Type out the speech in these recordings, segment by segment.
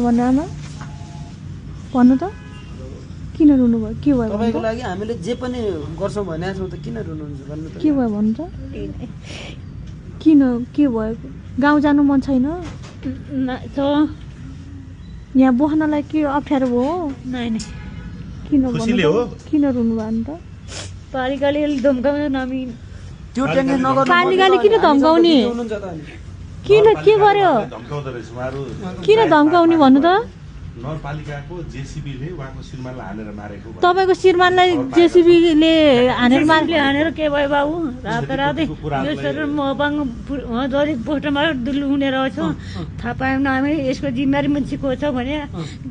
भन्नु आमा भन्नु त किन रुनु भयो के भयो तपाईको लागि हामीले जे पनि गर्छौं भनेको छौं त किन रुनुहुन्छ भन्नु त के भयो भन्नु त किन के भयो गाउँ जानु मन छैन यहाँ बस्नलाई के अप्ठ्यारो भयो किन रुनु भयो नि त पालिकाले धम्काउन नमी त्यो टेन्सन नगर्नु पालिकाले किन धम्काउने किन के गर्यो किन धम्काउने भन्नु त नगरपालिकाको जेसीबीले उहाँको श्रीमानलाई हानेर मारेको तपाईको श्रीमानलाई जेसीबीले हानेर हानेर के भयो बाबु रातरातै यो सर म अपाङ दलित पोस्टमा दुल्लु हुने रहेछ थाहा पायौँ न हामी यसको जिम्मेवारी मान्छेको छ भने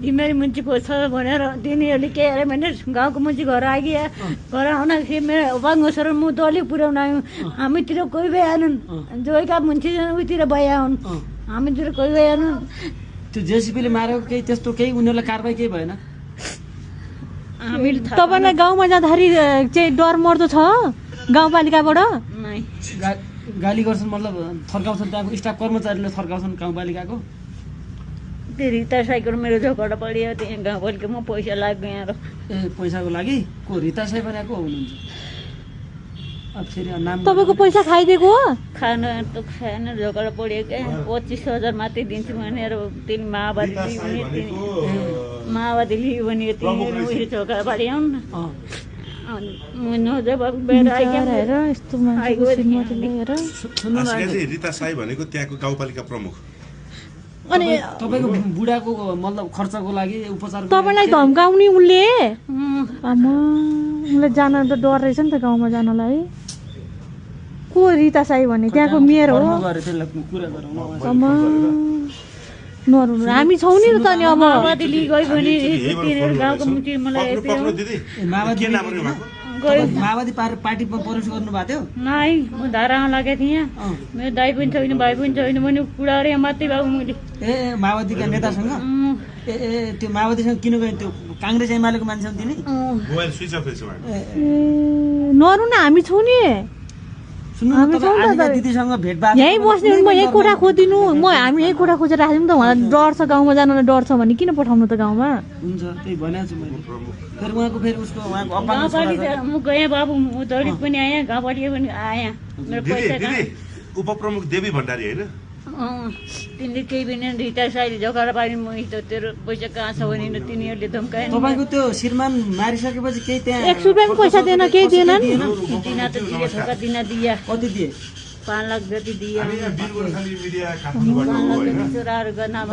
जिम्मेवारी मान्छेको छ भनेर तिनीहरूले के अरे भने गाउँको मान्छे घर आइगयो घर आउँदाखेरि मेरो अपाङ सर म दलित पुर्याउन आयौँ हामीतिर कोही भएनन् जोइका मान्छे उतिर भइआउन् हामीतिर कोही भएनन् त्यो जेसीबीले मारेको केही त्यस्तो केही उनीहरुलाई कारबाही केही भएन तपाईलाई गाउँमा जाँदाखेरि चाहिँ डर मर्दो छ गाउँपालिकाबाट गाली गर्छन् मतलब थर्काउँछन् त्यहाँको स्टाफ कर्मचारीले थर्काउँछन् गाउँपालिकाको त्यो रिता साईको मेरो झगडा पऱ्यो त्यहाँ गाउँपालिकामा पैसा लाग्यो यहाँ ए पैसाको लागि को रिता साई भनेको हुनुहुन्छ अब फेरि नाम तपाईको पैसा खाइदिएको हो खाना त खाएन झगडा पऱ्यो क्या 25,000 मात्रै दिन्छु भनेर तिनी माओवादी लियो भने तिनीहरू उयो झगडा पारि आउनु न रिता साई भनेको त्यहाँको गाउँपालिका प्रमुख अनि तपाईको बुढाको मतलब खर्चको लागि उपचार तपाईलाई धम्काउने उले उले जान त डर रहेछ नि त गाउँमा जानलाई को रिता साई भने त्यहाँको मेयर हो नरुनु हामी छौ नि त नि अब माओवादी लिई गयो भने तिनीहरू गाउँको मुठी मलाई माओवादी पार्टीमा प्रवेश गर्नु भएको थियो नाइ म धारामा लागेको थिएँ मेरो दाइ पनि छैन भाइ पनि छैन भने कुरा अरे मात्रै बाबु मैले ए माओवादीका नेतासँग ए त्यो माओवादीसँग किन गयो त्यो कांग्रेस एमालेको मान्छे हुन् तिनी मोबाइल स्विच अफ रहेछ नरु न हामी छौ नि दिदीसँग भेट भएको यही बस्ने म यही कोठा खोदिनु हामी यही कोठा खोजेर राख्दिनु त उहाँलाई डर छ गाउँमा जानलाई डर छ भने किन पठाउनु त गाउँमा हुन्छ त्यही भनेको छु मैले फेरि उहाँको फेरि उसको उहाँको गाउँपालिका म गएँ बाबु म दलित पनि आएँ गाउँपालिका पनि आएँ मेरो पैसा उपप्रमुख देवी भण्डारी हैन तिनीले केही पनि रिता साईले झगडा पारि म तेरो पैसा कहाँ छ भने तिनीहरूले धम्काए तपाईको त्यो श्रीमान मारिसकेपछि केही त्यहाँ 1 रुपैयाँ पनि पैसा दिएन केही दिएनन् दिना त दिए थोका दिना दिया कति दिए 5 लाख जति दिए हामी वीर गोर्खाली मिडिया काठमाडौँबाट हो हैन छोराहरुको नाम